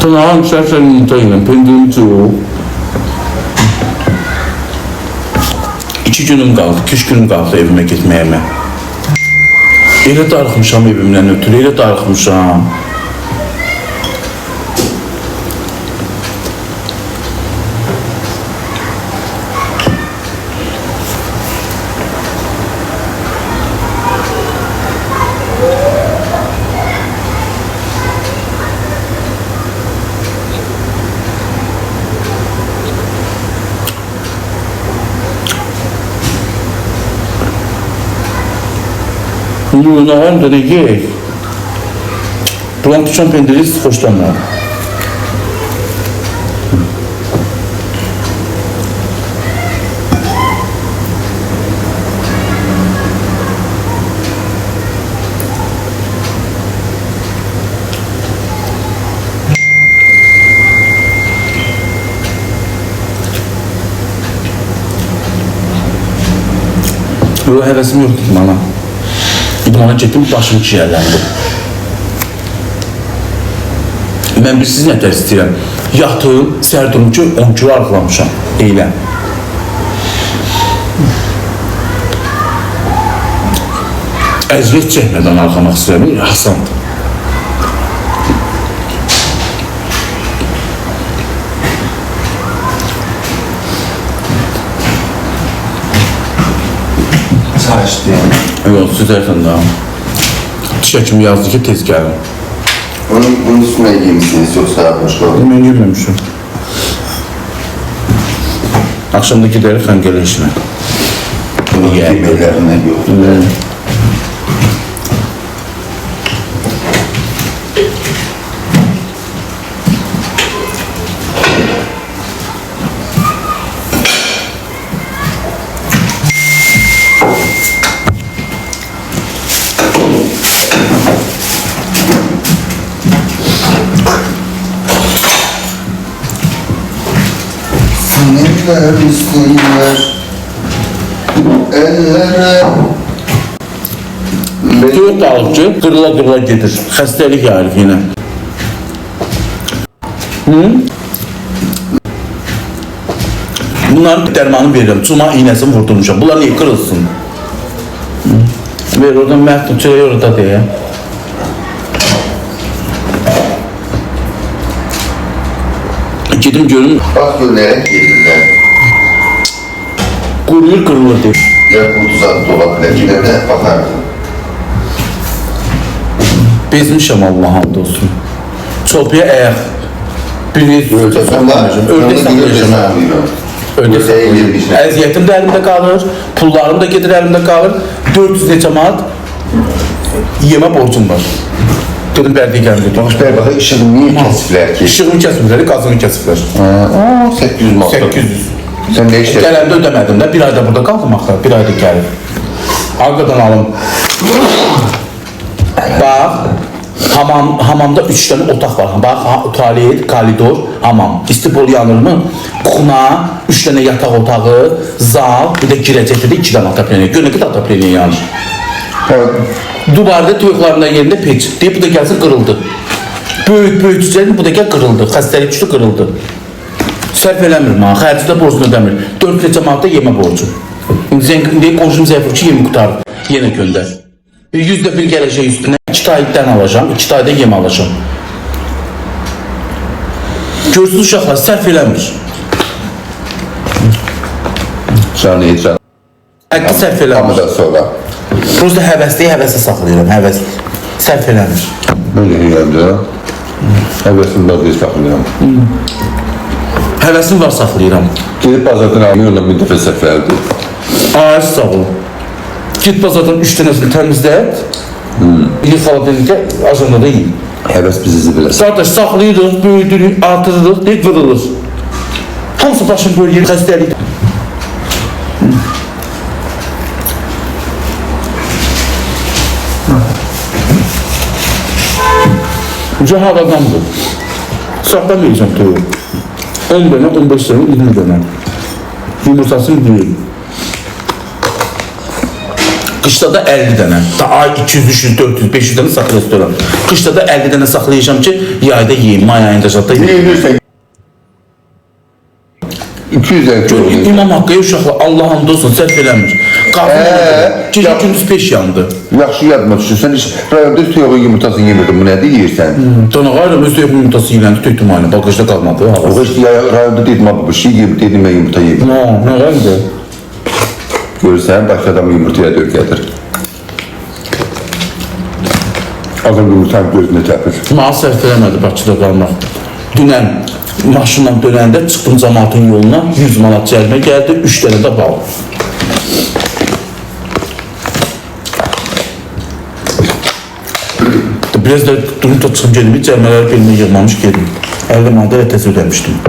Tırnağın içersen yumurta ile, pendirim çoğu. 2 günüm qaldı, 2 günüm qaldı evimə getməyəmə. Elə darıxmışam evimdən ötürü, elə darıxmışam. Nağam da ne gey? Bulan tutan pendiri hoşlanmam. Böyle hevesim yoktu bana. İdmana getdim, başım ciyərləndi. Mən bir siz nətər istəyirəm. Yatım, səhər durum ki, 10 kilo arıqlamışam. Eyləm. Əziyyət çəkmədən arıqlamaq istəyirəm. Asandır. Çay içdiyəm. Yok, süzersen daha. Çiçekim yazdı ki tez gelin. Bunun üstüne giymişsiniz yoksa başka olur. Ben girmemişim. Akşamda gideriz kankele işine. Bunu yemelerine yok. Eller istiyor, ellere. Soğuk balıkçı kırıla gelir. Hastalık yayılır yine. Bunların dermanı veririm. Cuma iğnesini vurdurmuşam. Bunlar niye kırılsın? Ver oradan Mert çayı orada diye. Gidim görüm. Bak gönderek gelirler. Kuruyur kırılır diye. Ya kurtuzak dolapla giderler bakardım. Bezmişim Allah'a hamdolsun. Çopya eğer bir Öyle sonra öyle saklayacağım. Öyle saklayacağım. Əziyyətim də əlimdə qalır, pullarım da gedir əlimdə qalır. 400 neçə manat yemə borcum var. Dedim bərdiyə gəlməyəcəm. Başlar bakın ışığını niye kesifler ki? İşığımı kəsmirlər, qazımı kəsiblər. 800 manat. 800. Sen ne işler? Gələndə ödəmədim də, bir ayda burada qaldım axı, bir ayda gəlir. Arqadan alım. Bax, hamamda 3 tane otaq var. Bax, tualet, koridor, hamam. İstibol yanır mı? Kuxuna, 3 tane yataq otağı, zal, bir də girəcəkdə də 2 tane atapleniyor. Gönəki də atapleniyor yanır. Duvarda toyuqlarından yerində peç. Deyib, bu da gəlsin qırıldı. Böyük cücənin bu da gəl qırıldı. Xəstəlik üçlü qırıldı. Sərf eləmir mənə, xərci də borcunu ödəmir. 4 neçə manat da yemə borcu. İndi qonşum zəfir ki, yemi qutarır. Yenə göndər. %1 gələcək üstünə 2 aydan alacağım, 2 ayda yem alacağım. Görsün uşaqlar, sərf eləmir. Canlı icra. Həqqi sərf eləmir. Hamıdan sonra. Prosta həvəsliyi həvəsə saxlayıram, həvəs. Sərf eləmir. Böyle geldi. Hevesim var diye saklıyorum. Həvəsim var saxlayıram. Gidip bazardan almıyorum bir defa seferdi. Ağaç sağ ol. Git bazardan 3 tanesini təmizlət. Yıxala dedikdə ajanda da yiyin. Heves bizi zibilir. Qardaş saxlayırıq, böyüdürük, artırırıq, deyib vırılır. Hamısı başın böyle yeri xəstəlik. Cəhad adamdır. Saxlamayacaq toyuq. 10 dənə, 15 dənə, 20 dənə. Yumurtasını deyil. Qışda da 50 dənə. Ay 200, 300, 400, 500 dənə saxlayıram. Qışda da 50 dənə saxlayacağam ki, yayda yeyim, may ayında zətdə yeyim. Yeyirsən. 200 dənə. İmam Haqqı'ya uşaqlar Allah hamd olsun sərf eləmir. Gecə gündüz 5 yandı. Yaxşı yadıma düşür. Sən heç rayonda tüyəğin yumurtasını yemirdin. Bu nədir yeyirsən? Donağayla öz tüyəğin yumurtası yiyiləndi, tüytüm ayına. Bagajda qalmadı. O heç rayonda dedim abi bir şey yeyib, dedim mən yumurta yeyib. Nə qaldı? Görürsən, başka adamı yumurtaya dökədir. Adam yumurtanın gözünü təpir. Mənə sərf eləmədi Bakıda qalmaq. Dünən maşınla dönəndə çıxdım cəmaatın yoluna, 100 manat cərimə gəldi, 3 dənə də bal. Biraz da durum da çıxıb gedim, cərimələri belimə yığmamış gedim. 50 manat da təzə ödəmişdim.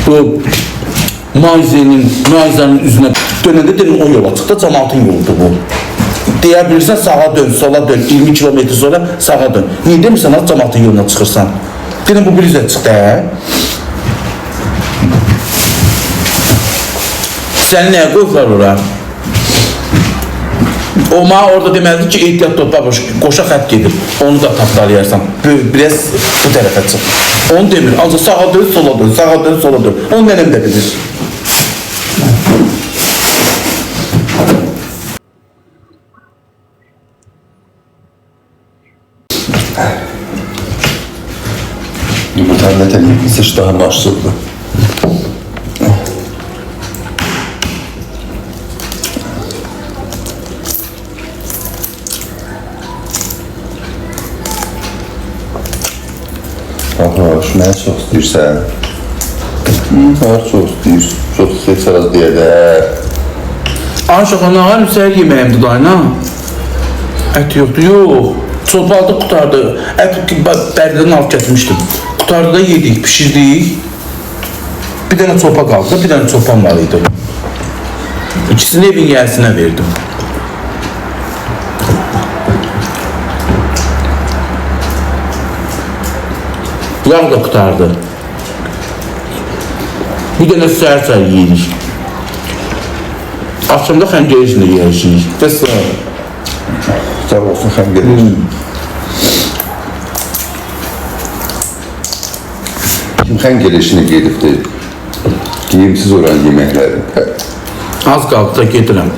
Bu Mayze'nin üzerine dönende dedim o yola çıktı, cəmaatın yoludur bu. Deyə bilirsən sağa dön, sola dön, 20 kilometre sonra sağa dön. Niye demirsən az cəmaatın yoluna çıxırsan? Dedim bu bir üzrə çıxdı hə? Səni nəyə qoyublar ora? O mənə orada deməlidir ki, ehtiyat topla qoşa xət gedir. Onu da tapdalayarsan. Biraz bu tərəfə çıx. Onu demir. Ancaq sağa dön, sola dön, sağa dön, sola dön. Onu nənəm də bilir. Yumurtanın nətən sıçdağın açıldı. Aha, şuna çox istəyirsən. Var, çox istəyir. Çox istəyirsən az deyə də. Aşağı nə var? Səhər yeməyimdir dayına. Ət yoxdur, yox. Çolpalıda qutardı. Ət bərdən alıb gətirmişdim. Qutardı da yedik, pişirdik. Bir dənə çolpa qaldı, bir dənə çolpam var idi. İkisini evin yərisinə verdim. Yağ da qutardı. Bir dənə səhər yeyirik. Akşamda xəngəl içində yeyəcəyik. Vəssalam. Sağ olsun, xəm gelir. Kim xəm gelişini gedibdir? Giyimsiz olan yeməkləri. Az qaldı da gedirəm.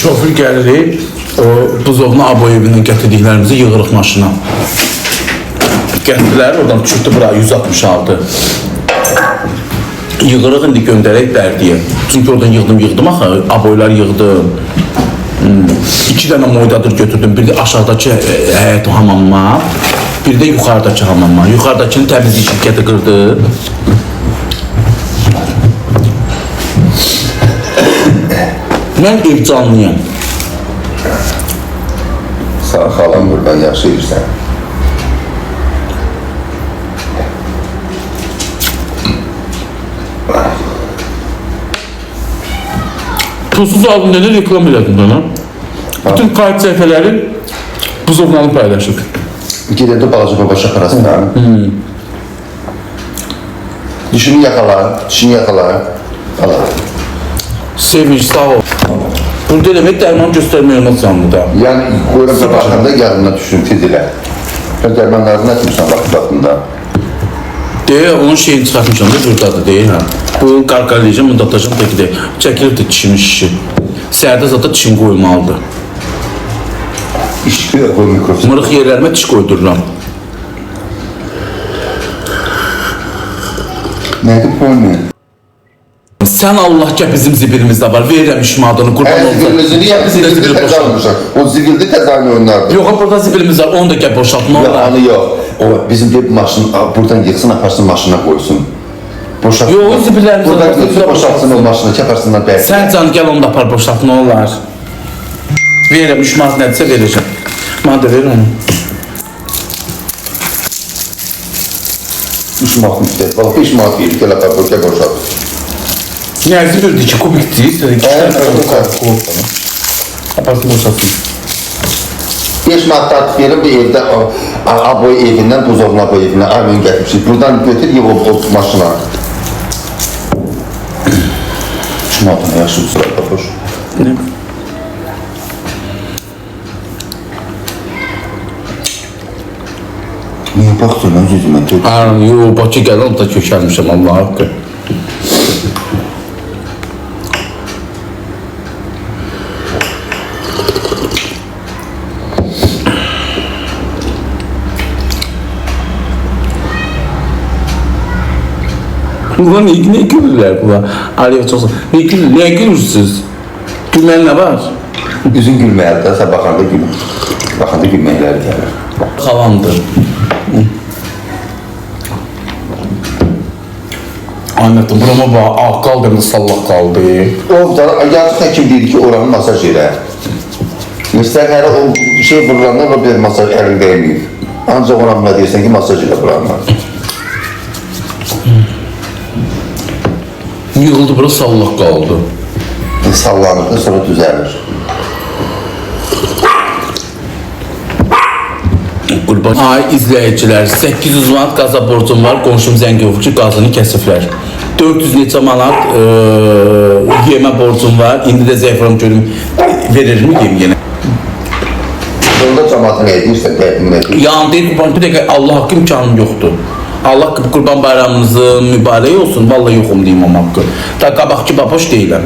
Şoför gəlirik, o buzovna aboyevindən gətirdiklərimizi yığırıq maşına. Gətirdilər, oradan düşürdü bura 166. Yığırıq, indi göndərək Bərdiyə. Çünki oradan yığdım axı, aboylar yığdım. 2 dənə moydadır götürdüm, bir də aşağıdakı həyət hamamma, bir də yuxarıdakı hamamma. Yuxarıdakını təmizlik şirkəti qırdı. Mən ev canlıyam. Sağ xalam buradan yaxşı yiyirsən. Pulsuz aldığında da reklam elədim bana. Bütün kayıt səhifələri buzovnanı paylaşır. Gedəndə balaca baba şaparasına. Dişini yakala, dişini yakala. Ala. Sevinç, sağ ol. Burada demək dərman göstərmək olmaz canlıda. Yəni, qoyuram da baxanda yanına düşün, tez elə. Sən dərmanlarını etmirsən vaxtında. Deyə, onun şeyini çıxartmışam da buradadır, deyir hə. Bu qarqarlayacağım, bunu da atacağım, peki de. Çəkilirdi dişimin şişi. Səhərdə zata dişini qoymalıdır. İşki də qoy mikrofon. Mırıq yerlərimə diş qoydururam. Nədir qoymuyor? Sən Allah gəl bizim zibirimizdə var, verirəm işmadını, qurban olsun. Zibilimizi niyə zibilini təzə almışaq? O zibilini təzə almışaq. Yox, burada zibilimiz var, onu da gəl boşaltma. Yalanı yox. O bizim bir maşın buradan yıksın, aparsın maşına koysun. Boşalt. Yox, zibillərimiz Buradan var. yıksın, boşaltsın o maşına, çaparsınlar belki. Sən canı gəl onu da apar boşalt, nə olar? Verirəm, 3 manat nədirsə verəcəm. Mənə də ver onu. 3 manat müstəh. Valla 5 manat verir, gəl apar, gəl boşalt. Nəyəsi verdi, 2 kubik deyil, 2 dənə aparsın boşaltsın. 5 manat artıq verir bu evdə, aboy evindən, buzovun aboy evindən, aynen gətirmişik. Buradan götür, yığ o maşına. 3 manatına yaxşı uçurar, baboş. Ne? Niyə baxdın, öz-özümə tut. Yo, Bakı gəl, onu da kökəlmişəm, Allah haqqı. Ulan ne gülürler buna? Araya çok niye gülürsünüz? Gülmeyen ne var? Üzün gülməyədir də, sən baxanda gülür. Baxanda gülməkləri gəlir. Kalandı. Anlattım, burama bak, ah kaldı, sallah kaldı. O da yazıq həkim deyir ki, oranı masaj elə. Məsələn, hələ o şey vurulanlar o bir masaj əlində eləyir. Ancaq oranına deyirsən ki, masaj elə buranlar. Yığıldı, bura sallah kaldı. Sallanır da sonra düzəlir. Qurban. Ay izləyicilər, 800 manat qaza borcum var, qonşum zəng olub ki, qazını kəsiblər. 400 neçə manat yemə borcum var, indi də zəifram görüm, verir mi yem yenə? Onda cəmatı nə edirsən, təqdim edir. Yani deyil, qurban, bir dəqiqə Allah haqqı imkanım yoxdur. Allah qurban bayramınızın mübarək olsun, vallahi yoxum deyim o haqqı. Da qabaqçı baboş deyiləm.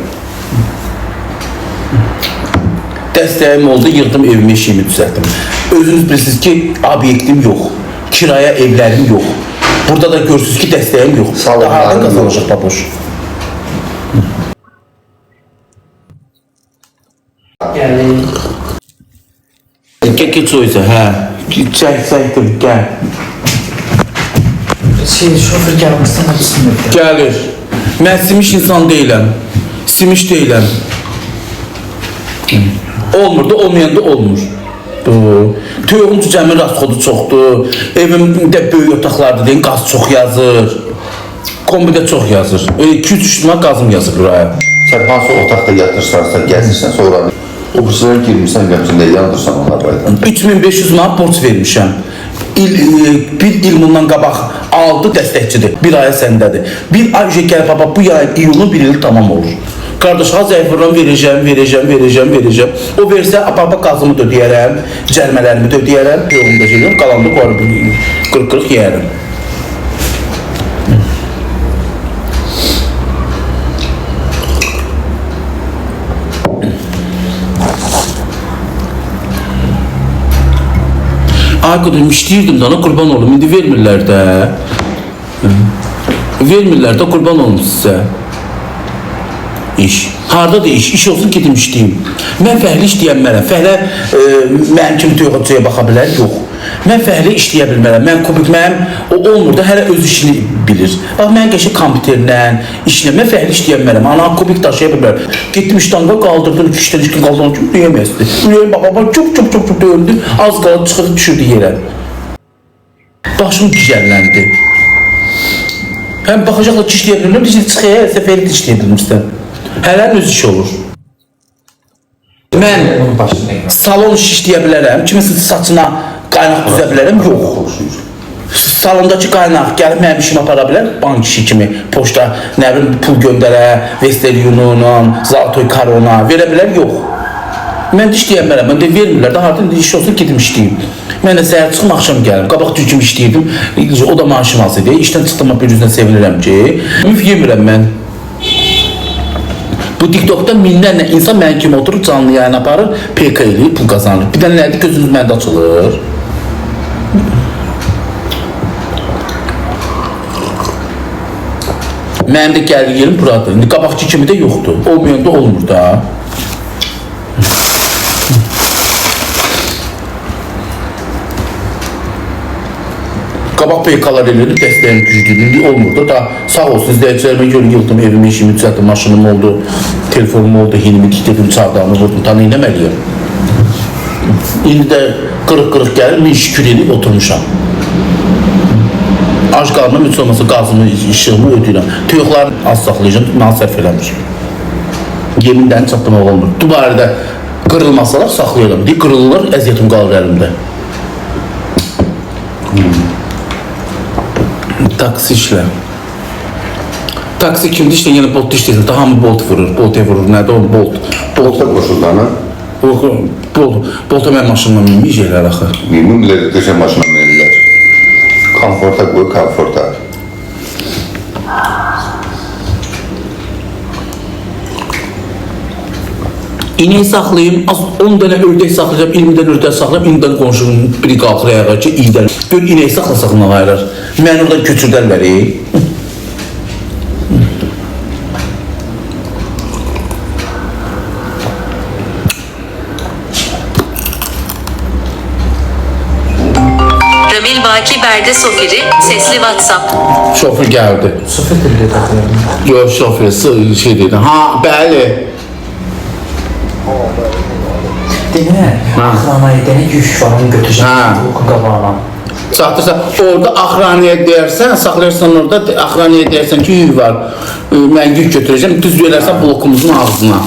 Dəstəyim oldu, yığdım evimi, işimi düzəltdim. Özünüz bilirsiniz ki, obyektim yox, kiraya evlərim yox. Burada da görürsünüz ki, dəstəyim yox. Daha da qazanacaq baboş. Geç o isə, hə. Çəkdir, gəl. Şoför gəlməsin, bismillah. Gəlir. Mən simiş insan deyiləm. Simiş deyiləm. Olmur da, olmayan da olmur. Töyğün cəmin rastxodu çoxdur. Evimdə böyük otaqlarda deyin, qaz çox yazır. Kombidə çox yazır. 200-300 manat qazım yazır buraya. Sən hansı otaqda yatırsansa, gəzirsən, sonra o qısılara girmişsən, gəmsində yandırsan onlar baydan. 3500 manat borc vermişəm. Bir il bundan qabaq aldı dəstəkçidir. Bir aya səndədir. Bir ay gəlib, baba bu yay iyunu bir il tamam olur. Qardaş, zəifirran verəcəm. O versə, apapa qazımı da ödəyərəm, cərmələrimi də ödəyərəm, yolunda gedirəm, qalanda qoyarım, qırıq-qırıq yeyərəm. Ay qudum, işləyirdim də, ona qurban olum, indi vermirlər də. Vermirlər də, qurban olum sizə. İş. Hardadır iş? İş olsun gedim işləyim. Mən fəhli işləyənmərəm. Fəhlə mənim kimi töyğatçıya baxa bilər? Yox. Mən fəhli işləyə bilmərəm. Mən kubik mənim o olmur da hələ öz işini bilir. Bax mən qəşəng kompüterlə işlə. Mən fəhli işləyənmərəm. Ana kubik daşıya bilmərəm. Getdim iştanga qaldırdım, 2 dənə işkin qaldırdım ki, ürəyəməzdi. Ürəyəm baba çok döndü. Az qalıb çıxırdı, düşürdü yerə. Başım gicərləndi. Həm baxacaqla ki işləyə bilmirəm, bir şey çıxıya, səfəri də işləyə bilmirsən. Hələn öz iş olur. Mən salon iş işləyə bilərəm, kiminsin saçına qaynaq düzə bilərəm, yox. Salondakı qaynaq gəlib mənim işimi apara bilər, bank işi kimi, poçta, nə bilim, pul göndərə, Western Union, Zaltoy Karona verə bilər, yox. Mən də işləyənmərəm, mən də vermirlər, da harada iş olsun, gedim işləyim. Mən də səhər çıxım, axşam gəlim, qabaq düzgün işləyirdim, o da maaşım az idi, işdən çıxdığıma bir yüzdən sevinirəm ki, müf yemirəm mən. Bu TikTok'da minlərlə insan mənim kimi oturur, canlı yayın aparır, PK eləyir, pul qazanır. Bir dənə nədir, gözünüz məndə açılır. Mənim də gəlir yerim buradır. İndi qabaqçı kimi də yoxdur. Olmayan da olmur da. Qabaq peykalar eləyirdi, dəstəyin güclülüğü olmurdu. Da sağ olsun izləyicilərime görə yıldım, evimi, işimi düzəltdim, maşınım oldu, telefonum oldu, hinimi tikdirdim, çardağımı vurdum, ta neynəməliyəm. İndi də qırıq-qırıq gəlir, min şükür edib oturmuşam. Ac qalmam, heç olmasa qazımı, işığımı ödəyirəm. Tüyüqlarını az saxlayacağım, mən sərf eləmişim. Yemindən çatdırmaq olmur. Bu barədə qırılmasalar saxlayalım. Deyir, qırılırlar, əziyyətim qalır əlimdə. Taksi işlə. Taksi kimdir işte, yine Bolt işləyirsən. Daha mı Bolt vurur? Bolt'a vurur. Nədə o Bolt? Bolta qoşuldan ha? Bolt'a mən maşınla minməyəcəklər axı. Minimumları döşə maşına minirlər. Komforta qoy, komforta. İneği saxlayayım, 10 dənə ördək saxlayacağım, 20 dənə ördək saxlayayım, 20 dənə qonşunun biri qalxır ayağa ki, iydən. Gör, ineği saxlasaq nə ayırır? Məni oradan köçürdərlər, Ramil Baki Berde Sofiri, sesli WhatsApp. Şoför gəldi. Sıfır dilde takıyorum. Yox, şoför şey dedi. Ha, bəli. Dene, akranaya dene yük var, onu götüreceğim. Ha. Okun qabağına. Çatırsa, orada axraniyə deyərsən, saxlayırsan orada, axraniyə deyərsən ki, yük var. Mən yük götürəcəm, düz verərsən blokumuzun ağzına.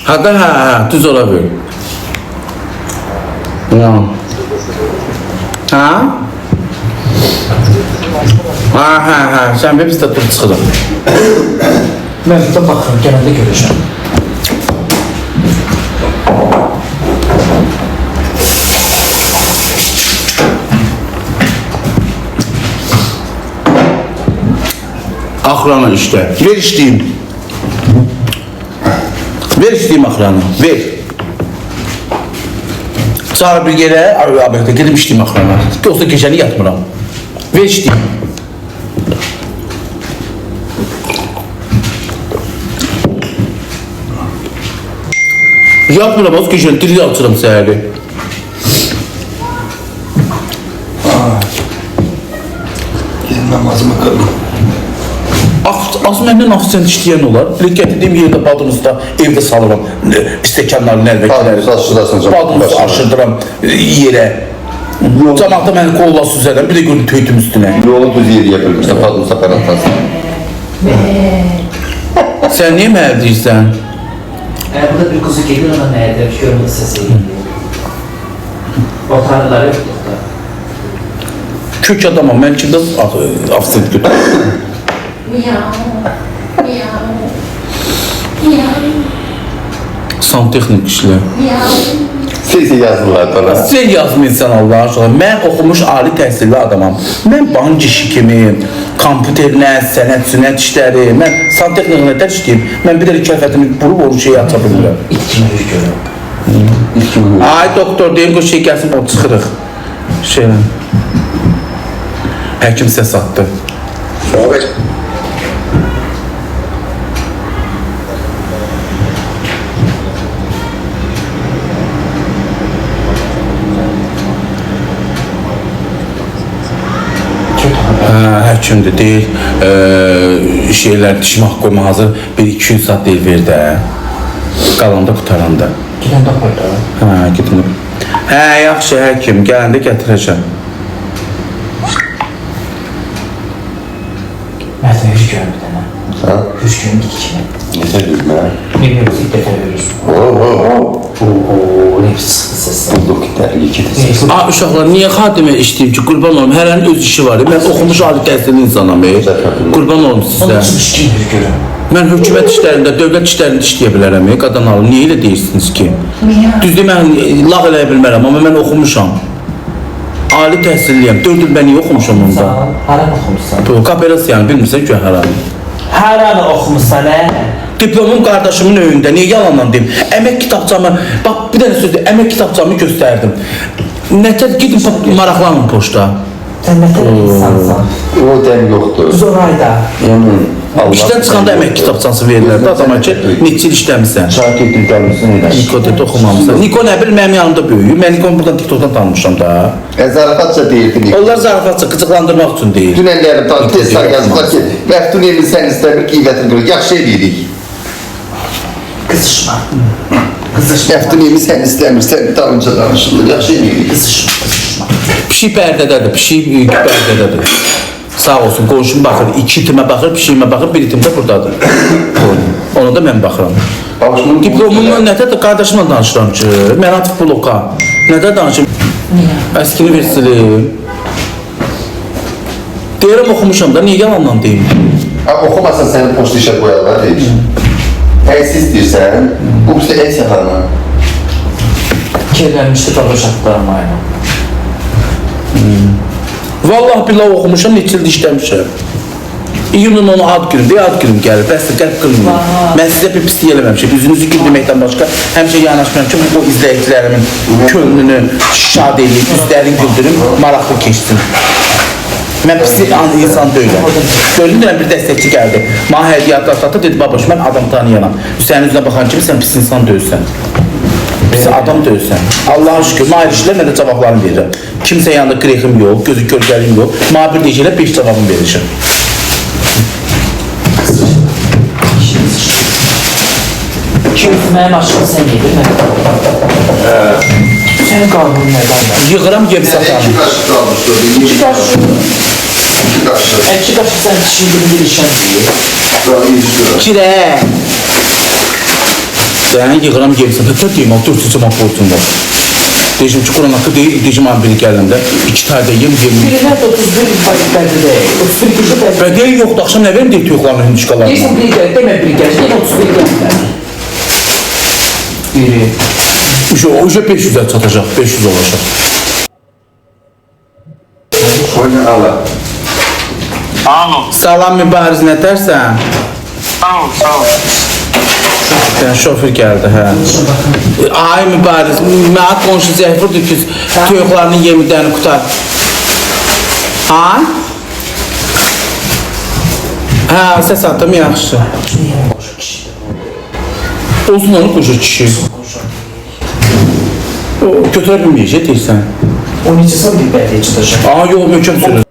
Hə, düz ola ver. Ha? Ha, sən bir biz də dur çıxırıq. Ben burada bakıyorum, genelde göreceğim. Axrana işlə. Ver işləyim. Ver işləyim axrana. Ver. Çağır bir yerə, abəkdə gedim işləyim axrana. Yoxsa gecəni yatmıram. Ver işləyim. Yatmıram, az gecəni diri açıram səhəri. Gidin namazımı qılım. Az məndən aksiyent işləyən olar. Gətirdiyim yerdə badımızda evdə salıram. Stəkanları, nərvəkləri. Badımızı aşırdıram yerə. Cəmaatda məni kolla süzərəm. Bir də görün töytüm üstünə. Yolu düz yeri yapılmışsa, fazla saparatlansın. Sən niyə mənə deyirsən? Burada bir kuzu geliyor, ona nerede? Görmüş sesi geliyor. Otarlar yok burada. Kök adamam, mən kimdə aksiyent götürürüm? Santexnik işlə. Sesi yazdılar bana. Sən yazmıyorsan Allah aşkına. Mən oxumuş ali təhsilli adamam. Mən bank işi kimi, kompüterinə, sənət işləri, mən santexniklə dər işləyim. Mən bir də kəlfətimi vurub onu şeyi aça bilmirəm. İçine yüz görüyorum. Ay doktor deyim, qoy şey gəlsin, o çıxırıq. Şeylə. Həkim səs atdı. Evet. Həkimdir, deyir, şeylər, diş mahkumu hazır, 1-2 saat deyil ver də. Qalanda qutaranda. Giden de koydu. Gidin. Yaxşı həkim, gələndə gətirəcəm. Ben sana yüz görüyorum bir tane. Ha? Yüz görüyorum iki. Yeter gülme. Bilmiyoruz, ilk defa görüyoruz. Ne hepsi sıktı sesle. Bulduk gider, iki de. Uşaqlar, niyə xadimə işləyim ki, qurban olum, hərənin öz işi var. Mən oxumuş ali təhsilli insanam. Qurban olum Onun sizə. için işçiyim yüz görüyorum. Mən hökumət işlərində, dövlət işlərində işləyə bilərəm, qadan alım. Niyə elə deyirsiniz ki? Düzdür, mən lağ eləyə bilmərəm, amma mən oxumuşam. Ali təhsilliyəm. 4 il mən niyə oxumuşam onda? Sen haram okumuşsan. Bu kooperasiyanı bilmirsən ki, haram. Haram okumuşsan he? Diplomum qardaşımın önündə, niyə yalandan deyim? Əmək kitabçamı, bax bir dənə sözdür, əmək kitabçamı göstərdim. Nətər gidin maraqlanın poçta. Sen ne kadar insansın. O dem yoktu. Biz orayda. İşdən çıxanda əmək kitabçası verirlər də adama ki, neçə il işləmirsən. Şakir gəlmişsin elə. Niko dedi oxumamısan. Niko nə bil mənim yanımda böyüyür. Mən Nikonu buradan TikTokdan tanımışam da. Zarafatça deyirdi Niko. Onlar zarafatça qıcıqlandırmaq üçün deyir. Dünənlərim tam tez sağ yazdılar ki, Məftun Emil sən istəmir ki, qiymətini yaxşı edirik. Qızışma. Qızışma. Məftun Emil sən istəmirsən, dalınca danışılır, yaxşı edirik. Qızışma. Pişik pərdədədir, pişik pərdədədir. Sağ olsun, qonşum baxır, 2 itimə baxır, pişiyimə baxır, 1 itim də buradadır. Ona da mən baxıram. Diplomumu nətədir, qardaşımla danışıram ki, mən atıf bloka. Nədə danışım? Əskini versilim. Deyirəm oxumuşam da, niyə yalandan deyim? Oxumasan səni post işə qoyarlar, deyir. Əgər istəyirsən, bu bizdə el səfərlə. Kirlənmişdi baba uşaqlarım aynen. Vallahi billah oxumuşam, neçə ildir işləmişəm. İyunun onu ad günümdə, ad günüm gəlir, bəs də qəlb qılmıyor. Mən sizə bir pislik eləməmişim, üzünüzü gülməkdən başqa həmişə yanaşmıyorum ki, bu izləyicilərimin könlünü şad edeyim, üzlərini güldürüm, maraqlı keçsin. Mən pislik insan deyiləm. Gördüm bir dəstəkçi gəldi. Mənə hədiyyə atlatdı, dedi babaş, mən adam tanıyanam. Sənin üzünə baxan kimi sən pis insan deyilsən. Pis adam deyilsən. Allah'a şükür, mən ayrı işlə, mən də cavablarını verirəm. Kimsə yanında qrexim yox, gözü kölgəlim yox. Mənə bir deyicilə 5 cavabını verəcəm. Mənim aşkım sən yedir, mən Sənin qarnın nədən var? Yığıram, yem İki satarım. qaşıq qalmışdı, İki qaşıq. İki qaşıq. İki qaşıq sən çişin bir işən deyir. Sonra yedişdirəm. Kirə. Sən yığıram, yem satarım. Tət deyim, 400 cəman borcum var. Deyəcəm ki, Quran haqqı deyil, deyəcəm mən biri gəlimdə. 2 tayda yem. Birine de 31 bəldə deyil. 31 gücü bəldə. Bədəyə yoxdur, axşam nə verim deyil tuyuqlarını, hündüşqalarını. Deyirsən biri gəlir, demə biri gəlir. Deyirəm 31 gəlir. Biri. O 500'e çatacaq, 500 olacaq. Oyna ala. Alo, Salam mübariz nə dərsən? sağ ol, sağ ol. Sən şoför gəldi, hə. Ay mübariz, mənə qonşu zəhvurdur ki, tuyuqlarının yemidəni qutar. Ha? Hə, səs atdım, yaxşı. Olsun onu qoşur kişi. Götürə bilməyəcək, deyirsən. O neçə sən bir bəldə çıxacaq. Aa, yox, möhkəm sürür.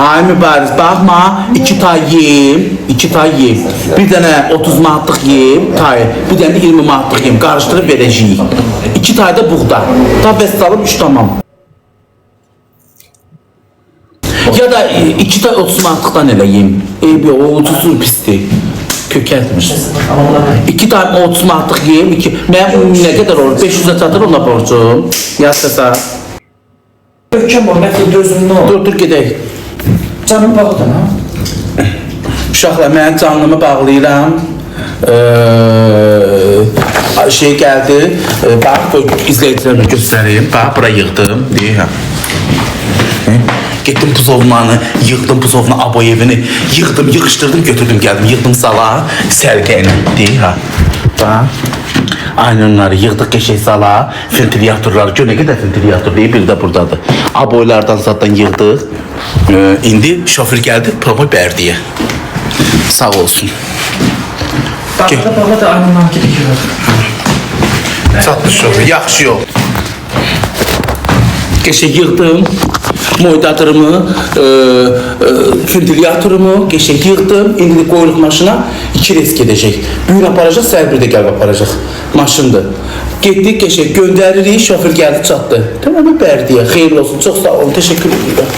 Ay mübariz, baxma, 2 tay yem, 2 tay yem. Bir dənə 30 manatlıq yem, tay, bir dənə də 20 manatlıq yem, qarışdırıb verəcəyik. 2 tay da buğda. Ta bəs salıb 3 tamam. Ya da 2 tay 30 manatlıqdan elə yem. Eybi o ucuzdur, pisdir. Kökəltmiş. 2 tay 30 manatlıq yem, mənim nə qədər olur? 500'e çatır ona borcum. Yaz səsə. Möhkəm ol, məfil dözümlü ol. Dur gedək. Canım bağlıdır ha? Uşaqlar, mən canlımı bağlayıram. Şey gəldi, bax, izləyicilərə göstəreyim. Bax, bura yığdım, deyirəm. Getdim buzovmanı, yığdım buzovna aboyevini, yığdım, yığışdırdım, götürdüm, gəldim, yığdım sala, sərgəylə, deyirəm. Bax. Aynı onları yığdıq geçək sala, ventilatorları, gör nə qədər ventilator deyib, bir də buradadır. Aboylardan zaten yığdıq. İndi şoför gəldi, promo bərdiyə. Sağ olsun. Bağlı da aynı nakili yığır. Çatdı şoför, yaxşı yox. Geçək yığdım. Moydatırımı, ventilyatorumu geçək yığdım. İndi qoyuluq maşına 2 res gedəcək. Bugün aparacaq, səhər bir də gəlib aparacaq. Maşındır. Getdik, geçək, göndəririk, şoför gəldi, çatdı. Tamam, bərdiyə, xeyirli olsun, çox sağ olun, təşəkkür edirəm.